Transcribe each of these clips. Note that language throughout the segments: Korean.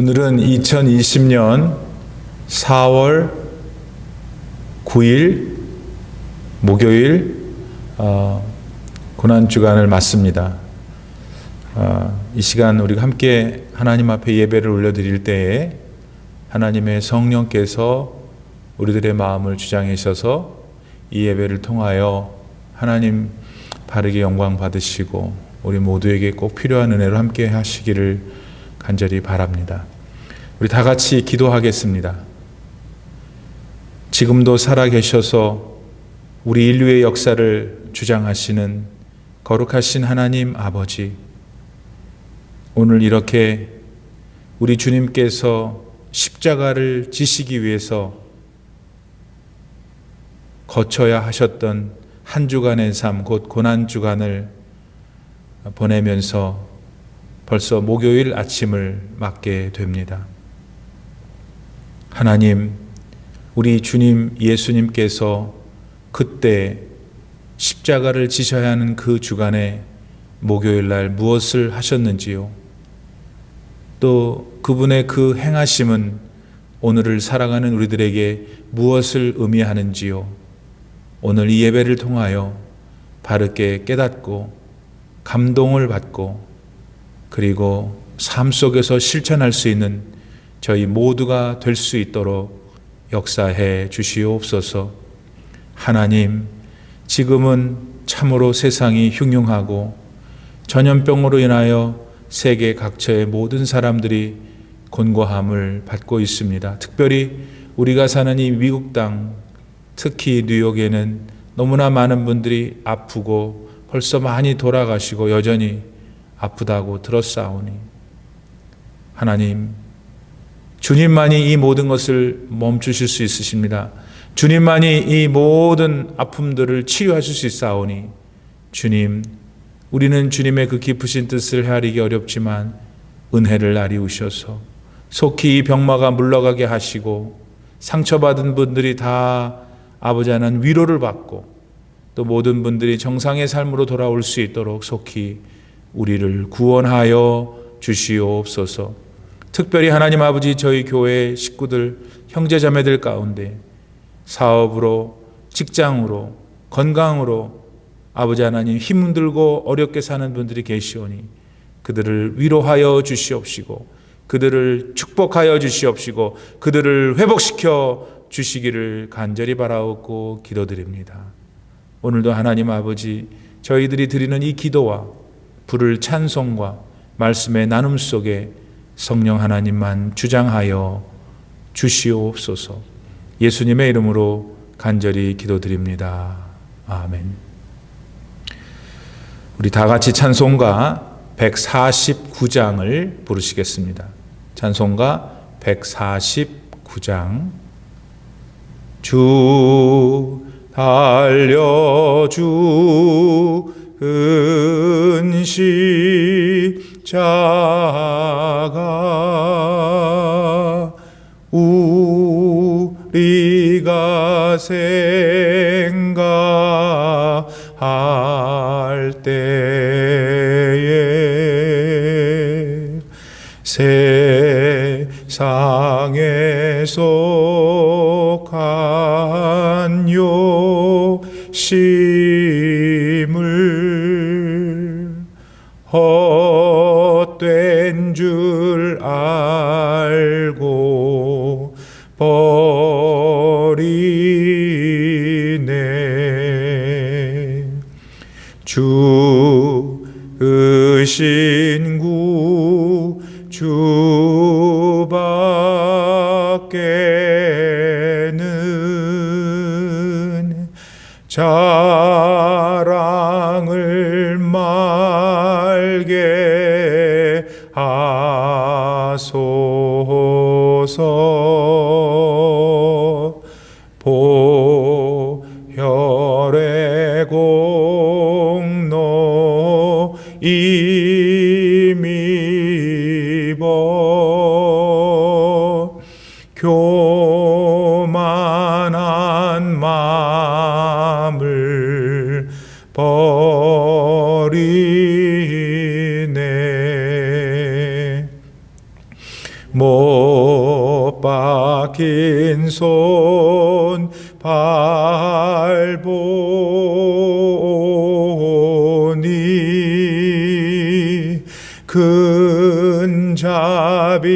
오늘은 2020년 4월 9일 목요일 고난주간을 맞습니다. 이 시간 우리가 함께 하나님 앞에 예배를 올려드릴 때에 하나님의 성령께서 우리들의 마음을 주장하셔서 이 예배를 통하여 하나님 바르게 영광 받으시고 우리 모두에게 꼭 필요한 은혜로 함께 하시기를 간절히 바랍니다. 우리 다 같이 기도하겠습니다. 지금도 살아계셔서 우리 인류의 역사를 주장하시는 거룩하신 하나님 아버지, 오늘 이렇게 우리 주님께서 십자가를 지시기 위해서 거쳐야 하셨던 한 주간의 삶, 곧 고난주간을 보내면서 벌써 목요일 아침을 맞게 됩니다. 하나님, 우리 주님 예수님께서 그때 십자가를 지셔야 하는 그 주간에 목요일 날 무엇을 하셨는지요? 또 그분의 그 행하심은 오늘을 살아가는 우리들에게 무엇을 의미하는지요? 오늘 이 예배를 통하여 바르게 깨닫고 감동을 받고 그리고 삶 속에서 실천할 수 있는 저희 모두가 될 수 있도록 역사해 주시옵소서. 하나님, 지금은 참으로 세상이 흉흉하고 전염병으로 인하여 세계 각처의 모든 사람들이 곤고함을 받고 있습니다. 특별히 우리가 사는 이 미국 땅, 특히 뉴욕에는 너무나 많은 분들이 아프고 벌써 많이 돌아가시고 여전히 아프다고 들었사오니 하나님, 주님만이 이 모든 것을 멈추실 수 있으십니다. 주님만이 이 모든 아픔들을 치유하실 수 있사오니 주님, 우리는 주님의 그 깊으신 뜻을 헤아리기 어렵지만 은혜를 나리우셔서 속히 이 병마가 물러가게 하시고 상처받은 분들이 다 아버지 하나님 위로를 받고 또 모든 분들이 정상의 삶으로 돌아올 수 있도록 속히 우리를 구원하여 주시옵소서. 특별히 하나님 아버지, 저희 교회 식구들, 형제자매들 가운데 사업으로, 직장으로, 건강으로 아버지 하나님 힘들고 어렵게 사는 분들이 계시오니 그들을 위로하여 주시옵시고 그들을 축복하여 주시옵시고 그들을 회복시켜 주시기를 간절히 바라옵고 기도드립니다. 오늘도 하나님 아버지, 저희들이 드리는 이 기도와 부를 찬송과 말씀의 나눔 속에 성령 하나님만 주장하여 주시옵소서. 예수님의 이름으로 간절히 기도드립니다. 아멘. 우리 다 같이 찬송가 149장을 부르시겠습니다. 찬송가 149장. 주 달려주 십자가 우리가 생각할 때에 세상에 속한 욕심을 헛된 줄 알고 버리네. 죽으신 구주밖에는 자랑을 말게 하소서. 보혈의 공로 힘입어 교만한 마음을 버리네. 못 박힌 손 밟보니 근잡이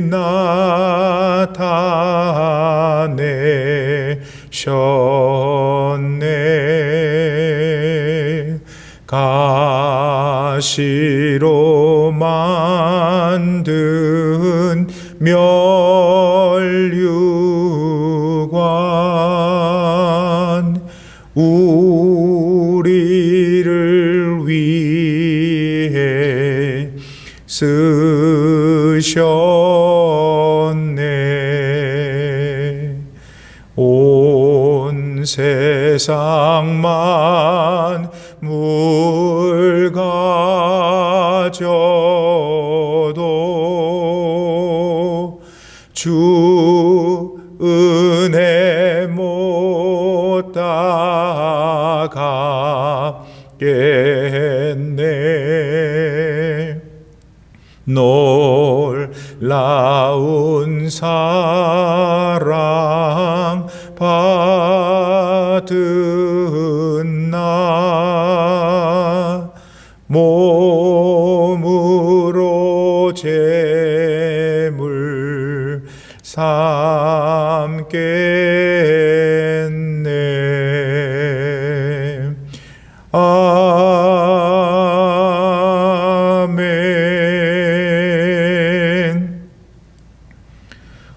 나타내셨네. 가시로 만든 면류관 우리를 위해 쓰셨네. 온 세상만 물 가져도 주 은혜 못 따가겠네. 놀라운 사랑 받은 나 몸으로 제물 삼겠네. 아멘.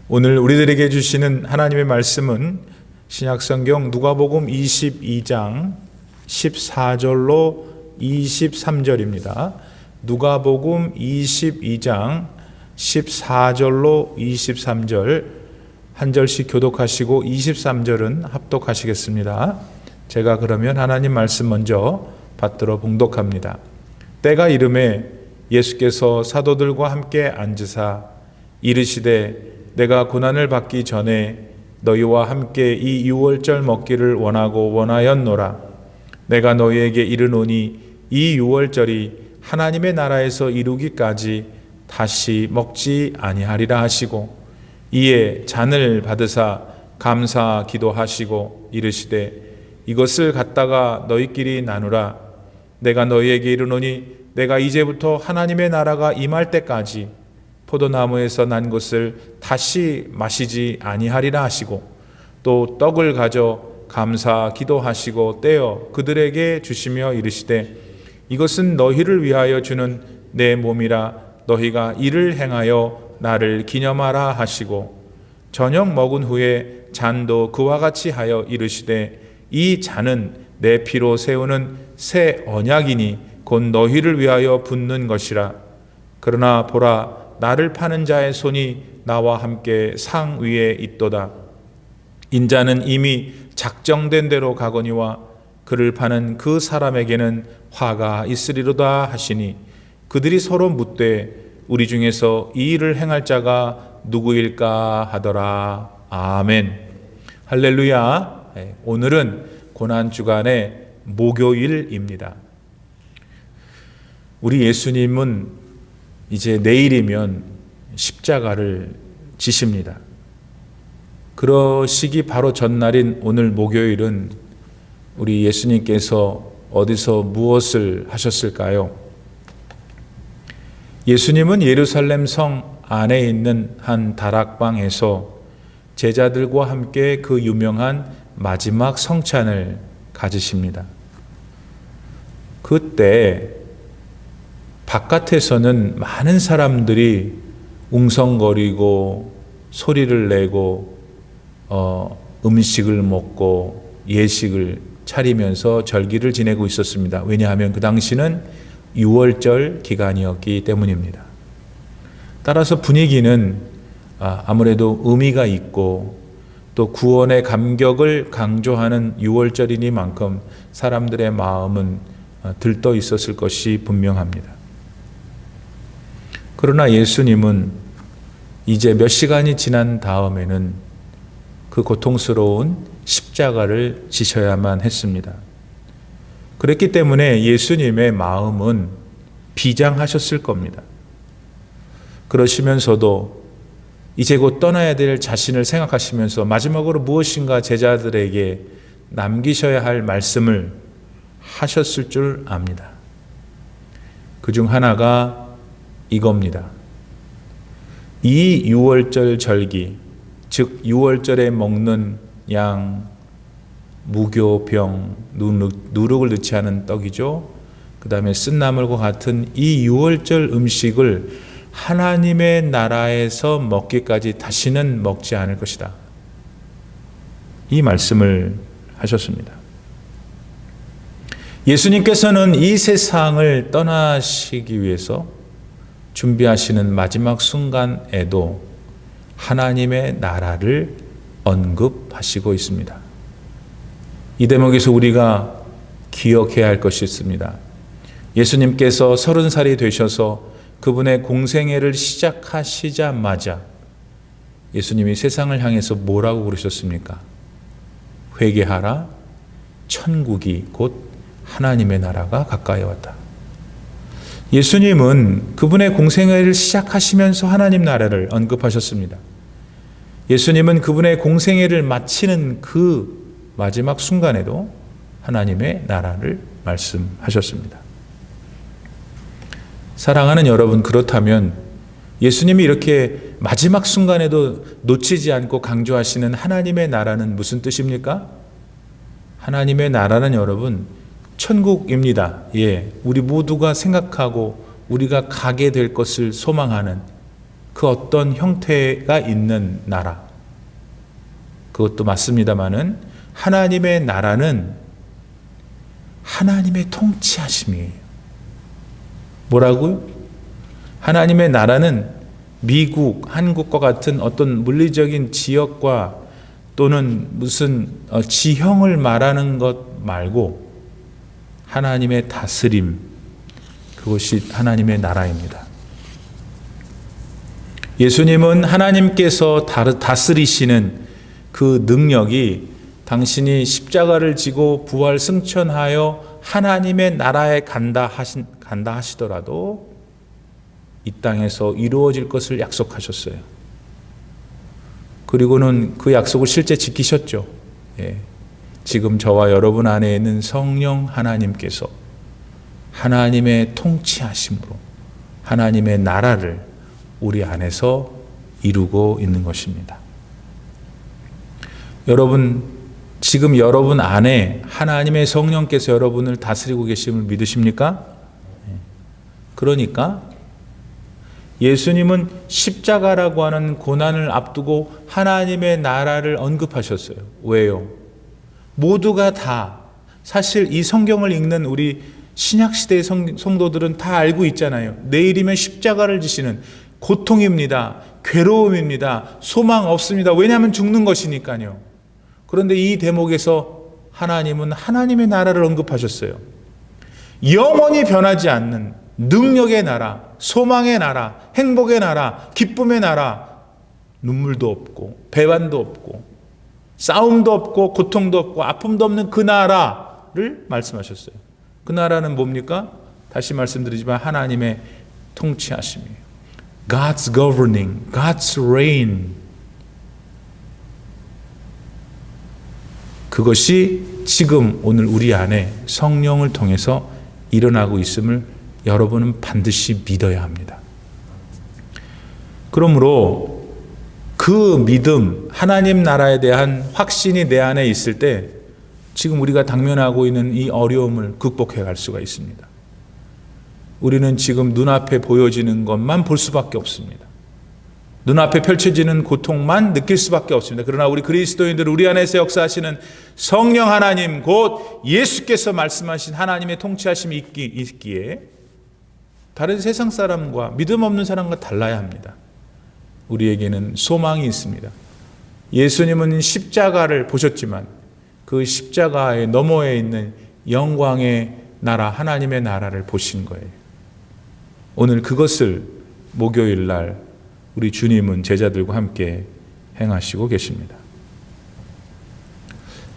오늘 우리들에게 주시는 하나님의 말씀은 신약성경 누가복음 22장 14절로 23절입니다. 누가복음 22장 14절로 23절 한 절씩 교독하시고 23절은 합독하시겠습니다. 제가 그러면 하나님 말씀 먼저 받들어 봉독합니다. 때가 이르매 예수께서 사도들과 함께 앉으사 이르시되 내가 고난을 받기 전에 너희와 함께 이 유월절 먹기를 원하였노라. 내가 너희에게 이르노니 이 유월절이 하나님의 나라에서 이루기까지 다시 먹지 아니하리라 하시고 이에 잔을 받으사 감사 기도하시고 이르시되 이것을 갖다가 너희끼리 나누라. 내가 너희에게 이르노니 내가 이제부터 하나님의 나라가 임할 때까지 포도나무에서 난 것을 다시 마시지 아니하리라 하시고 또 떡을 가져 감사 기도하시고 떼어 그들에게 주시며 이르시되 이것은 너희를 위하여 주는 내 몸이라 너희가 이를 행하여 나를 기념하라 하시고 저녁 먹은 후에 잔도 그와 같이 하여 이르시되 이 잔은 내 피로 세우는 새 언약이니 곧 너희를 위하여 붓는 것이라. 그러나 보라 나를 파는 자의 손이 나와 함께 상 위에 있도다. 인자는 이미 작정된 대로 가거니와 그를 파는 그 사람에게는 화가 있으리로다 하시니 그들이 서로 묻되 우리 중에서 이 일을 행할 자가 누구일까 하더라. 아멘. 할렐루야. 오늘은 고난주간의 목요일입니다. 우리 예수님은 이제 내일이면 십자가를 지십니다. 그러시기 바로 전날인 오늘 목요일은 우리 예수님께서 어디서 무엇을 하셨을까요? 예수님은 예루살렘 성 안에 있는 한 다락방에서 제자들과 함께 그 유명한 마지막 성찬을 가지십니다. 그때 바깥에서는 많은 사람들이 웅성거리고 소리를 내고 음식을 먹고 예식을 차리면서 절기를 지내고 있었습니다. 왜냐하면 그 당시는 유월절 기간이었기 때문입니다. 따라서 분위기는 아무래도 의미가 있고 또 구원의 감격을 강조하는 유월절이니만큼 사람들의 마음은 들떠 있었을 것이 분명합니다. 그러나 예수님은 이제 몇 시간이 지난 다음에는 그 고통스러운 십자가를 지셔야만 했습니다. 그랬기 때문에 예수님의 마음은 비장하셨을 겁니다. 그러시면서도 이제 곧 떠나야 될 자신을 생각하시면서 마지막으로 무엇인가 제자들에게 남기셔야 할 말씀을 하셨을 줄 압니다. 그중 하나가 이겁니다. 이 유월절 절기, 즉 유월절에 먹는 양, 무교, 병, 누룩을 넣지 않은 떡이죠. 그 다음에 쓴나물과 같은 이 유월절 음식을 하나님의 나라에서 먹기까지 다시는 먹지 않을 것이다. 이 말씀을 하셨습니다. 예수님께서는 이 세상을 떠나시기 위해서 준비하시는 마지막 순간에도 하나님의 나라를 언급하시고 있습니다. 이 대목에서 우리가 기억해야 할 것이 있습니다. 예수님께서 30살이 되셔서 그분의 공생애를 시작하시자마자 예수님이 세상을 향해서 뭐라고 그러셨습니까? 회개하라, 천국이 곧 하나님의 나라가 가까이 왔다. 예수님은 그분의 공생애를 시작하시면서 하나님 나라를 언급하셨습니다. 예수님은 그분의 공생애를 마치는 그 마지막 순간에도 하나님의 나라를 말씀하셨습니다. 사랑하는 여러분, 그렇다면 예수님이 이렇게 마지막 순간에도 놓치지 않고 강조하시는 하나님의 나라는 무슨 뜻입니까? 하나님의 나라는 여러분, 천국입니다. 예, 우리 모두가 생각하고 우리가 가게 될 것을 소망하는 그 어떤 형태가 있는 나라. 그것도 맞습니다마는 하나님의 나라는 하나님의 통치하심이에요. 뭐라고요? 하나님의 나라는 미국, 한국과 같은 어떤 물리적인 지역과 또는 무슨 지형을 말하는 것 말고 하나님의 다스림, 그것이 하나님의 나라입니다. 예수님은 하나님께서 다스리시는 그 능력이 당신이 십자가를 지고 부활 승천하여 하나님의 나라에 간다 하시더라도 이 땅에서 이루어질 것을 약속하셨어요. 그리고는 그 약속을 실제 지키셨죠. 예. 지금 저와 여러분 안에 있는 성령 하나님께서 하나님의 통치하심으로 하나님의 나라를 우리 안에서 이루고 있는 것입니다. 여러분, 지금 여러분 안에 하나님의 성령께서 여러분을 다스리고 계심을 믿으십니까? 그러니까 예수님은 십자가라고 하는 고난을 앞두고 하나님의 나라를 언급하셨어요. 왜요? 모두가 다 사실 이 성경을 읽는 우리 신약시대의 성도들은 다 알고 있잖아요. 내일이면 십자가를 지시는 고통입니다. 괴로움입니다. 소망 없습니다. 왜냐하면 죽는 것이니까요. 그런데 이 대목에서 하나님은 하나님의 나라를 언급하셨어요. 영원히 변하지 않는 능력의 나라, 소망의 나라, 행복의 나라, 기쁨의 나라, 눈물도 없고 배반도 없고 싸움도 없고 고통도 없고 아픔도 없는 그 나라를 말씀하셨어요. 그 나라는 뭡니까? 다시 말씀드리지만 하나님의 통치하심이에요. God's governing, God's reign. 그것이 지금 오늘 우리 안에 성령을 통해서 일어나고 있음을 여러분은 반드시 믿어야 합니다. 그러므로 그 믿음, 하나님 나라에 대한 확신이 내 안에 있을 때 지금 우리가 당면하고 있는 이 어려움을 극복해 갈 수가 있습니다. 우리는 지금 눈앞에 보여지는 것만 볼 수밖에 없습니다. 눈앞에 펼쳐지는 고통만 느낄 수밖에 없습니다. 그러나 우리 그리스도인들, 우리 안에서 역사하시는 성령 하나님, 곧 예수께서 말씀하신 하나님의 통치하심이 있기에 다른 세상 사람과 믿음 없는 사람과 달라야 합니다. 우리에게는 소망이 있습니다. 예수님은 십자가를 보셨지만 그 십자가의 너머에 있는 영광의 나라, 하나님의 나라를 보신 거예요. 오늘 그것을 목요일 날 우리 주님은 제자들과 함께 행하시고 계십니다.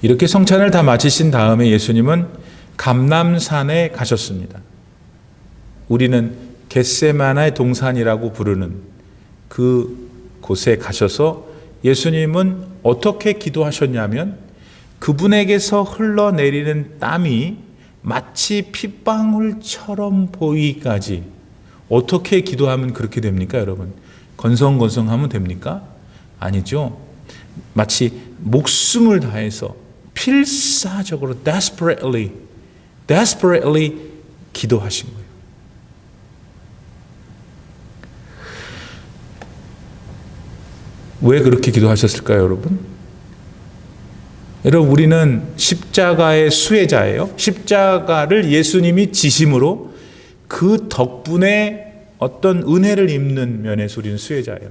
이렇게 성찬을 다 마치신 다음에 예수님은 감람산에 가셨습니다. 우리는 겟세마나의 동산이라고 부르는 그 곳에 가셔서 예수님은 어떻게 기도하셨냐면 그분에게서 흘러내리는 땀이 마치 핏방울처럼 보이기까지. 어떻게 기도하면 그렇게 됩니까, 여러분? 건성건성하면 됩니까? 아니죠. 마치 목숨을 다해서 필사적으로 desperately 기도하신 거예요. 왜 그렇게 기도하셨을까요, 여러분? 여러분, 우리는 십자가의 수혜자예요. 십자가를 예수님이 지심으로 그 덕분에 어떤 은혜를 입는 면에서 우리는 수혜자예요.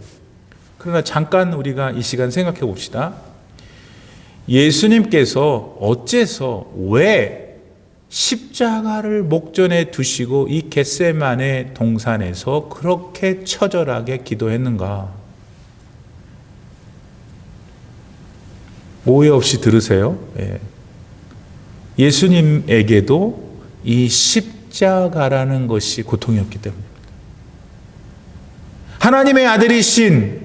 그러나 잠깐 우리가 이 시간 생각해 봅시다. 예수님께서 어째서 왜 십자가를 목전에 두시고 이 겟세마네 동산에서 그렇게 처절하게 기도했는가? 오해 없이 들으세요. 예수님에게도 이 십자가라는 것이 고통이었기 때문입니다. 하나님의 아들이신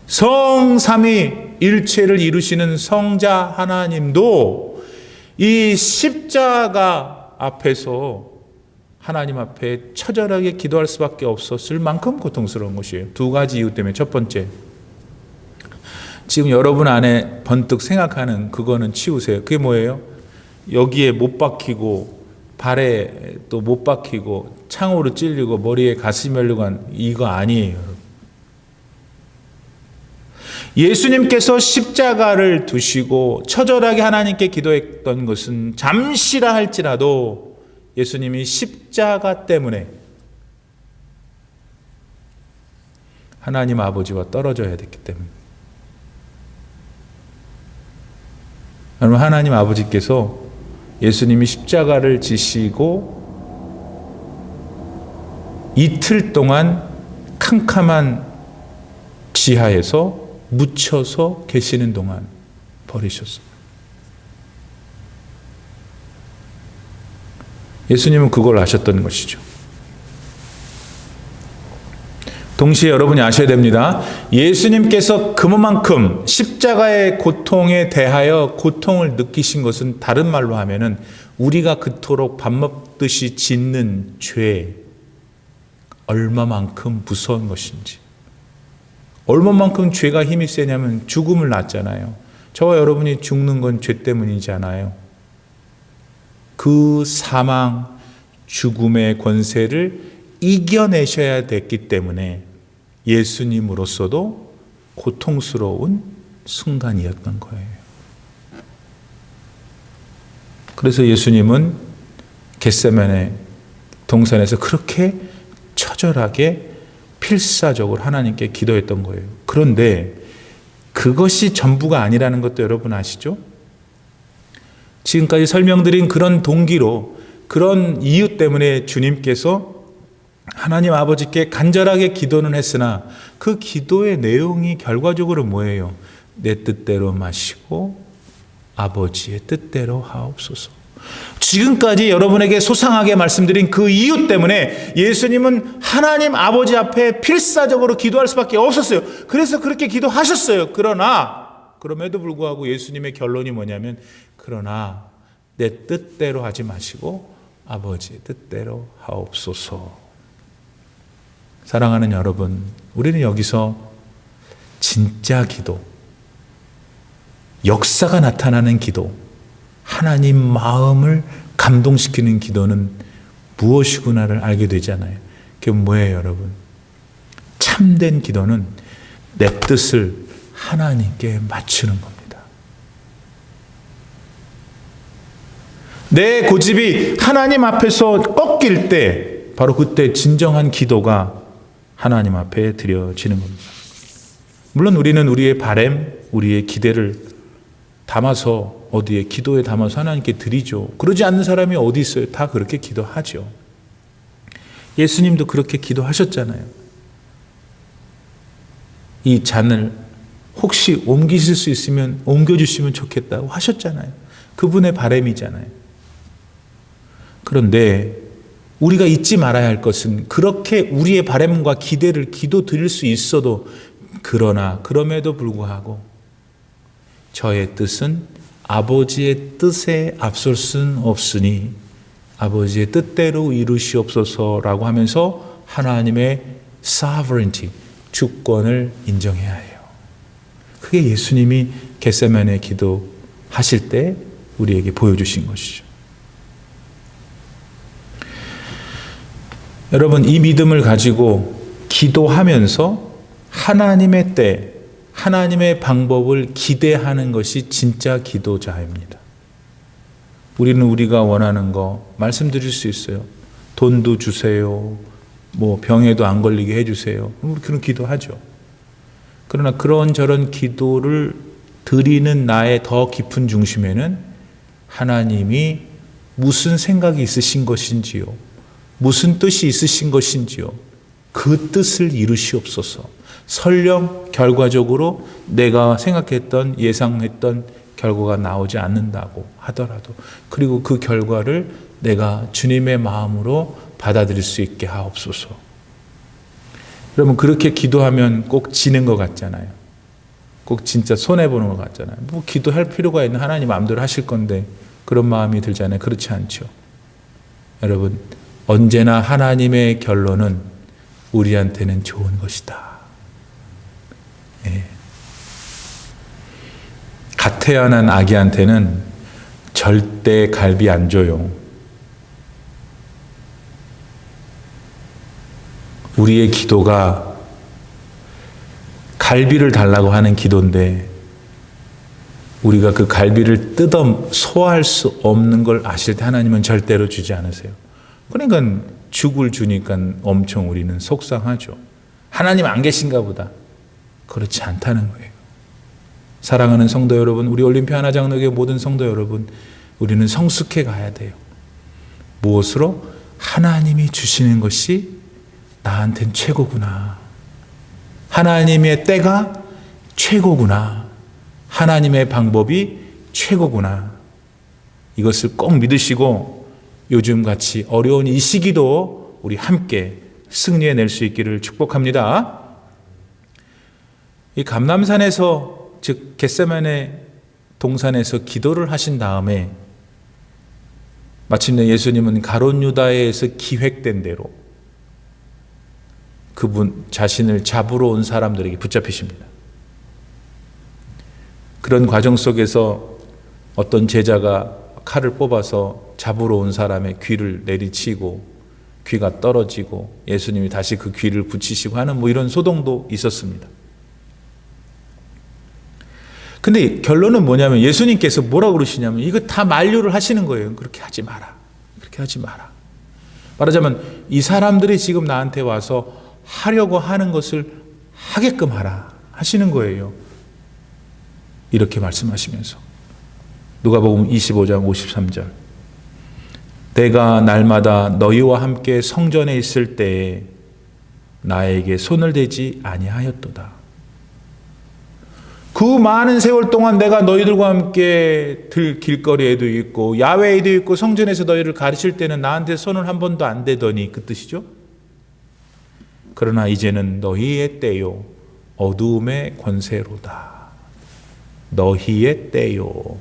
성삼위일체를 이루시는 성자 하나님도 이 십자가 앞에서 하나님 앞에 처절하게 기도할 수밖에 없었을 만큼 고통스러운 것이에요. 두 가지 이유 때문에. 첫 번째, 지금 여러분 안에 번뜩 생각하는 그거는 치우세요. 그게 뭐예요? 여기에 못 박히고 발에 또 못 박히고 창으로 찔리고 머리에 가슴이 멸리고 한 이거 아니에요. 예수님께서 십자가를 두시고 처절하게 하나님께 기도했던 것은 잠시라 할지라도 예수님이 십자가 때문에 하나님 아버지와 떨어져야 됐기 때문입니다. 여러분, 하나님 아버지께서 예수님이 십자가를 지시고 이틀 동안 캄캄한 지하에서 묻혀서 계시는 동안 버리셨어요. 예수님은 그걸 아셨던 것이죠. 동시에 여러분이 아셔야 됩니다. 예수님께서 그만큼 십자가의 고통에 대하여 고통을 느끼신 것은 다른 말로 하면은 우리가 그토록 밥 먹듯이 짓는 죄 얼마만큼 무서운 것인지, 얼마만큼 죄가 힘이 세냐면 죽음을 낳잖아요. 저와 여러분이 죽는 건 죄 때문이잖아요. 그 사망, 죽음의 권세를 이겨내셔야 됐기 때문에 예수님으로서도 고통스러운 순간이었던 거예요. 그래서 예수님은 겟세마네 동산에서 그렇게 처절하게 필사적으로 하나님께 기도했던 거예요. 그런데 그것이 전부가 아니라는 것도 여러분 아시죠? 지금까지 설명드린 그런 동기로, 그런 이유 때문에 주님께서 하나님 아버지께 간절하게 기도는 했으나 그 기도의 내용이 결과적으로 뭐예요? 내 뜻대로 마시고 아버지의 뜻대로 하옵소서. 지금까지 여러분에게 소상하게 말씀드린 그 이유 때문에 예수님은 하나님 아버지 앞에 필사적으로 기도할 수밖에 없었어요. 그래서 그렇게 기도하셨어요. 그럼에도 불구하고 예수님의 결론이 뭐냐면, 그러나 내 뜻대로 하지 마시고 아버지의 뜻대로 하옵소서. 사랑하는 여러분, 우리는 여기서 진짜 기도, 역사가 나타나는 기도, 하나님 마음을 감동시키는 기도는 무엇이구나를 알게 되잖아요. 그게 뭐예요, 여러분? 참된 기도는 내 뜻을 하나님께 맞추는 겁니다. 내 고집이 하나님 앞에서 꺾일 때 바로 그때 진정한 기도가 하나님 앞에 드려지는 겁니다. 물론 우리는 우리의 바람, 우리의 기대를 담아서 어디에 기도에 담아서 하나님께 드리죠. 그러지 않는 사람이 어디 있어요? 다 그렇게 기도하죠. 예수님도 그렇게 기도하셨잖아요. 이 잔을 혹시 옮기실 수 있으면 옮겨주시면 좋겠다고 하셨잖아요. 그분의 바람이잖아요. 그런데 우리가 잊지 말아야 할 것은, 그렇게 우리의 바람과 기대를 기도 드릴 수 있어도 그러나 그럼에도 불구하고 저의 뜻은 아버지의 뜻에 앞설 수는 없으니 아버지의 뜻대로 이루시옵소서라고 하면서 하나님의 sovereignty, 주권을 인정해야 해요. 그게 예수님이 겟세마네 기도하실 때 우리에게 보여주신 것이죠. 여러분, 이 믿음을 가지고 기도하면서 하나님의 때, 하나님의 방법을 기대하는 것이 진짜 기도자입니다. 우리는 우리가 원하는 거 말씀드릴 수 있어요. 돈도 주세요. 뭐 병에도 안 걸리게 해주세요. 그런 기도하죠. 그러나 그런저런 기도를 드리는 나의 더 깊은 중심에는 하나님이 무슨 생각이 있으신 것인지요, 무슨 뜻이 있으신 것인지요, 그 뜻을 이루시옵소서. 설령 결과적으로 내가 생각했던, 예상했던 결과가 나오지 않는다고 하더라도, 그리고 그 결과를 내가 주님의 마음으로 받아들일 수 있게 하옵소서. 여러분, 그렇게 기도하면 꼭 지는 것 같잖아요. 꼭 진짜 손해보는 것 같잖아요. 뭐 기도할 필요가 있는, 하나님 마음대로 하실 건데, 그런 마음이 들잖아요. 그렇지 않죠. 여러분, 언제나 하나님의 결론은 우리한테는 좋은 것이다. 예. 갓 태어난 아기한테는 절대 갈비 안 줘요. 우리의 기도가 갈비를 달라고 하는 기도인데 우리가 그 갈비를 뜯어 소화할 수 없는 걸 아실 때 하나님은 절대로 주지 않으세요. 그러니까 죽을 주니까 엄청 우리는 속상하죠. 하나님 안 계신가 보다. 그렇지 않다는 거예요. 사랑하는 성도 여러분, 우리 올림피 하나장로교회 모든 성도 여러분, 우리는 성숙해 가야 돼요. 무엇으로? 하나님이 주시는 것이 나한텐 최고구나. 하나님의 때가 최고구나. 하나님의 방법이 최고구나. 이것을 꼭 믿으시고 요즘같이 어려운 이 시기도 우리 함께 승리해낼 수 있기를 축복합니다. 이 감람산에서, 즉 겟세마네 동산에서 기도를 하신 다음에 마침내 예수님은 가롯 유다에서 기획된 대로 그분 자신을 잡으러 온 사람들에게 붙잡히십니다. 그런 과정 속에서 어떤 제자가 칼을 뽑아서 잡으러 온 사람의 귀를 내리치고 귀가 떨어지고 예수님이 다시 그 귀를 붙이시고 하는 뭐 이런 소동도 있었습니다. 근데 결론은 뭐냐면 예수님께서 뭐라고 그러시냐면 이거 다 만류를 하시는 거예요. 그렇게 하지 마라. 그렇게 하지 마라. 말하자면 이 사람들이 지금 나한테 와서 하려고 하는 것을 하게끔 하라 하시는 거예요. 이렇게 말씀하시면서 누가복음 25장 53절, 내가 날마다 너희와 함께 성전에 있을 때에 나에게 손을 대지 아니하였도다. 그 많은 세월 동안 내가 너희들과 함께 길거리에도 있고 야외에도 있고 성전에서 너희를 가르칠 때는 나한테 손을 한 번도 안 대더니, 그 뜻이죠. 그러나 이제는 너희의 때요 어두움의 권세로다. 너희의 때요.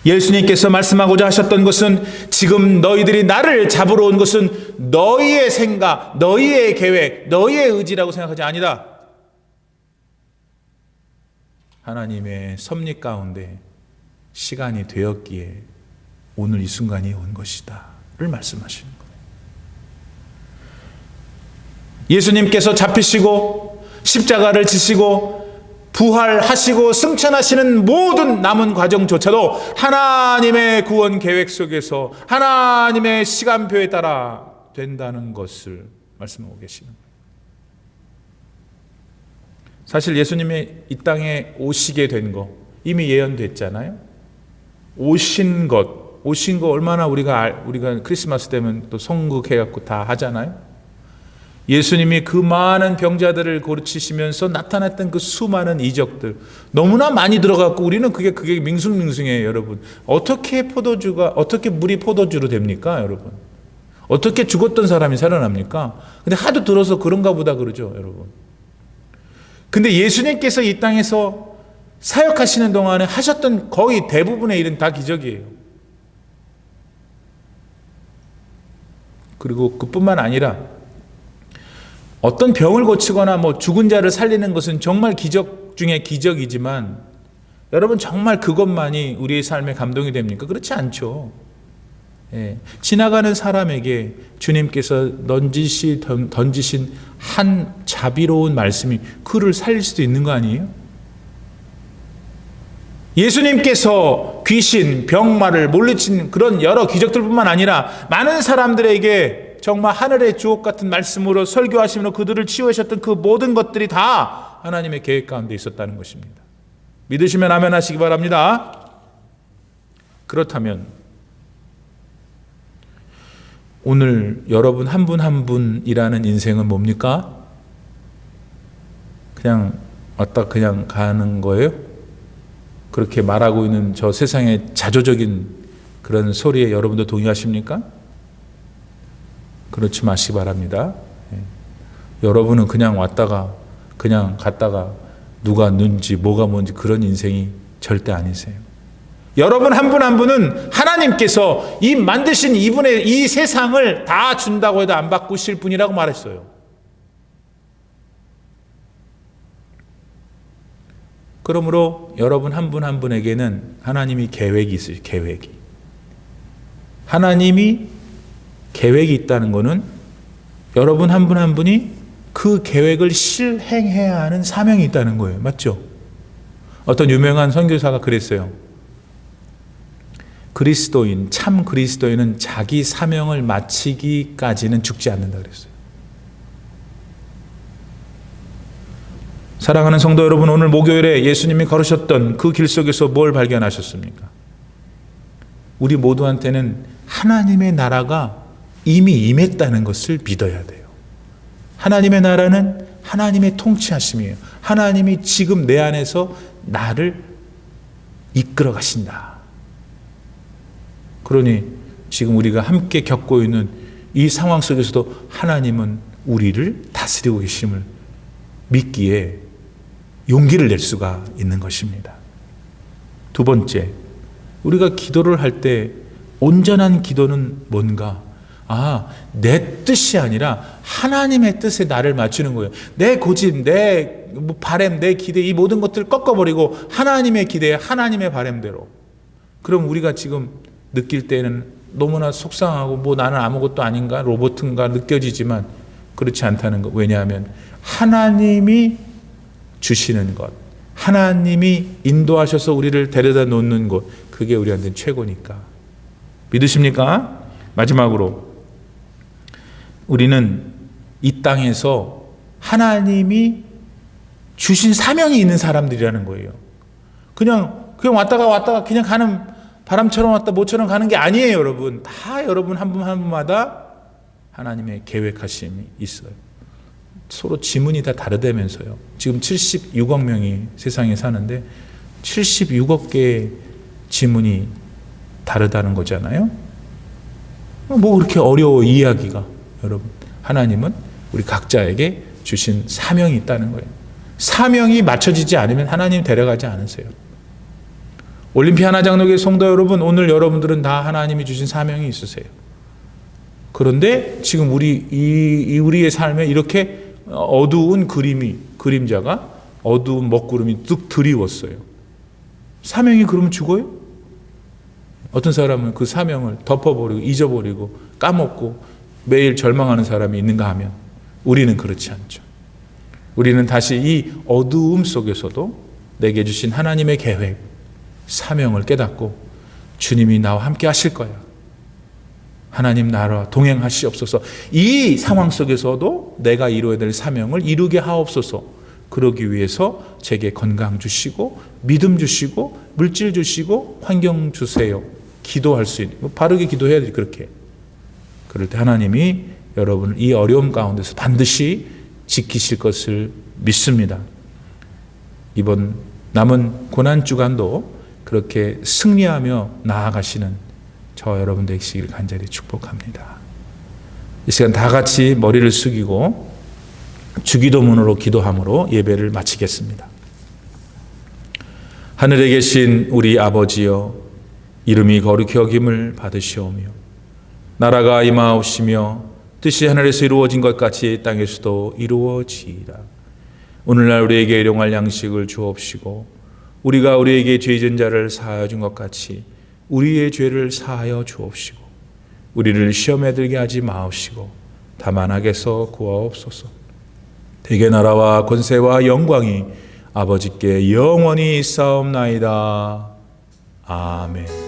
예수님께서 말씀하고자 하셨던 것은 지금 너희들이 나를 잡으러 온 것은 너희의 생각, 너희의 계획, 너희의 의지라고 생각하지 아니다. 하나님의 섭리 가운데 시간이 되었기에 오늘 이 순간이 온 것이다 를 말씀하시는 거예요. 예수님께서 잡히시고 십자가를 지시고 부활하시고 승천하시는 모든 남은 과정조차도 하나님의 구원 계획 속에서 하나님의 시간표에 따라 된다는 것을 말씀하고 계시는 거예요. 사실 예수님이 이 땅에 오시게 된 거 이미 예언됐잖아요. 오신 것 얼마나 우리가 크리스마스 되면 또 성극해갖고 다 하잖아요. 예수님이 그 많은 병자들을 고치시면서 나타났던 그 수많은 이적들 너무나 많이 들어갔고 우리는 그게 밍숭밍숭해요, 여러분. 어떻게 물이 포도주로 됩니까, 여러분? 어떻게 죽었던 사람이 살아납니까? 근데 하도 들어서 그런가 보다 그러죠, 여러분. 근데 예수님께서 이 땅에서 사역하시는 동안에 하셨던 거의 대부분의 일은 다 기적이에요. 그리고 그뿐만 아니라 어떤 병을 고치거나 죽은 자를 살리는 것은 정말 기적 중에 기적이지만 여러분 정말 그것만이 우리의 삶에 감동이 됩니까? 그렇지 않죠. 지나가는 사람에게 주님께서 던지신 한 자비로운 말씀이 그를 살릴 수도 있는 거 아니에요? 예수님께서 귀신, 병마를 물리친 그런 여러 기적들뿐만 아니라 많은 사람들에게 정말 하늘의 주옥 같은 말씀으로 설교하시며 그들을 치유하셨던 그 모든 것들이 다 하나님의 계획 가운데 있었다는 것입니다. 믿으시면 아멘 하시기 바랍니다. 그렇다면 오늘 여러분 한 분 한 분이라는 인생은 뭡니까? 그냥 왔다 그냥 가는 거예요? 그렇게 말하고 있는 저 세상의 자조적인 그런 소리에 여러분도 동의하십니까? 그렇지 마시기 바랍니다. 여러분은 그냥 왔다가 그냥 갔다가 누가 누군지 뭐가 뭔지 그런 인생이 절대 아니세요. 여러분 한 분 한 분은 하나님께서 이 만드신 이분의 이 세상을 다 준다고 해도 안 바꾸실 분이라고 말했어요. 그러므로 여러분 한 분 한 분에게는 하나님이 계획이 있어요. 계획이. 하나님이 계획이 있다는 것은 여러분 한 분 한 분이 그 계획을 실행해야 하는 사명이 있다는 거예요. 맞죠? 어떤 유명한 선교사가 그랬어요. 그리스도인, 참 그리스도인은 자기 사명을 마치기까지는 죽지 않는다 그랬어요. 사랑하는 성도 여러분, 오늘 목요일에 예수님이 걸으셨던 그 길 속에서 뭘 발견하셨습니까? 우리 모두한테는 하나님의 나라가 이미 임했다는 것을 믿어야 돼요. 하나님의 나라는 하나님의 통치하심이에요. 하나님이 지금 내 안에서 나를 이끌어 가신다. 그러니 지금 우리가 함께 겪고 있는 이 상황 속에서도 하나님은 우리를 다스리고 계심을 믿기에 용기를 낼 수가 있는 것입니다. 두 번째, 우리가 기도를 할 때 온전한 기도는 뭔가? 내 뜻이 아니라 하나님의 뜻에 나를 맞추는 거예요. 내 고집, 내 바람, 내 기대 이 모든 것들을 꺾어버리고 하나님의 기대, 하나님의 바람대로. 그럼 우리가 지금 느낄 때는 너무나 속상하고 나는 아무것도 아닌가 로봇인가 느껴지지만 그렇지 않다는 것. 왜냐하면 하나님이 주시는 것, 하나님이 인도하셔서 우리를 데려다 놓는 것, 그게 우리한테는 최고니까. 믿으십니까? 마지막으로 우리는 이 땅에서 하나님이 주신 사명이 있는 사람들이라는 거예요. 그냥 왔다가 그냥 가는 바람처럼 왔다 모처럼 가는 게 아니에요, 여러분. 다 여러분 한 분 한 분마다 하나님의 계획하심이 있어요. 서로 지문이 다 다르다면서요. 지금 76억 명이 세상에 사는데 76억 개의 지문이 다르다는 거잖아요. 그렇게 어려워 이해하기가. 여러분, 하나님은 우리 각자에게 주신 사명이 있다는 거예요. 사명이 맞춰지지 않으면 하나님 데려가지 않으세요. 올림피아 하나장로교회 성도 여러분, 오늘 여러분들은 다 하나님이 주신 사명이 있으세요. 그런데 지금 우리의 삶에 이렇게 어두운 그림자가 어두운 먹구름이 뚝 드리웠어요. 사명이 그러면 죽어요? 어떤 사람은 그 사명을 덮어버리고 잊어버리고 까먹고 매일 절망하는 사람이 있는가 하면 우리는 그렇지 않죠. 우리는 다시 이 어두움 속에서도 내게 주신 하나님의 계획, 사명을 깨닫고 주님이 나와 함께 하실 거야. 하나님 나와 동행하시옵소서. 이 상황 속에서도 내가 이루어야 될 사명을 이루게 하옵소서. 그러기 위해서 제게 건강 주시고 믿음 주시고 물질 주시고 환경 주세요. 기도할 수 있는, 바르게 기도해야 돼. 그렇게. 그럴 때 하나님이 여러분을 이 어려움 가운데서 반드시 지키실 것을 믿습니다. 이번 남은 고난주간도 그렇게 승리하며 나아가시는 저 여러분 되시기를 간절히 축복합니다. 이 시간 다 같이 머리를 숙이고 주기도문으로 기도함으로 예배를 마치겠습니다. 하늘에 계신 우리 아버지여, 이름이 거룩히 여김을 받으시오며 나라가 임하옵시며 뜻이 하늘에서 이루어진 것 같이 땅에서도 이루어지이다. 오늘날 우리에게 일용할 양식을 주옵시고 우리가 우리에게 죄 지은 자를 사하여 준 것 같이 우리의 죄를 사하여 주옵시고 우리를 시험에 들게 하지 마옵시고 다만 악에서 구하옵소서. 대개 나라와 권세와 영광이 아버지께 영원히 있사옵나이다. 아멘.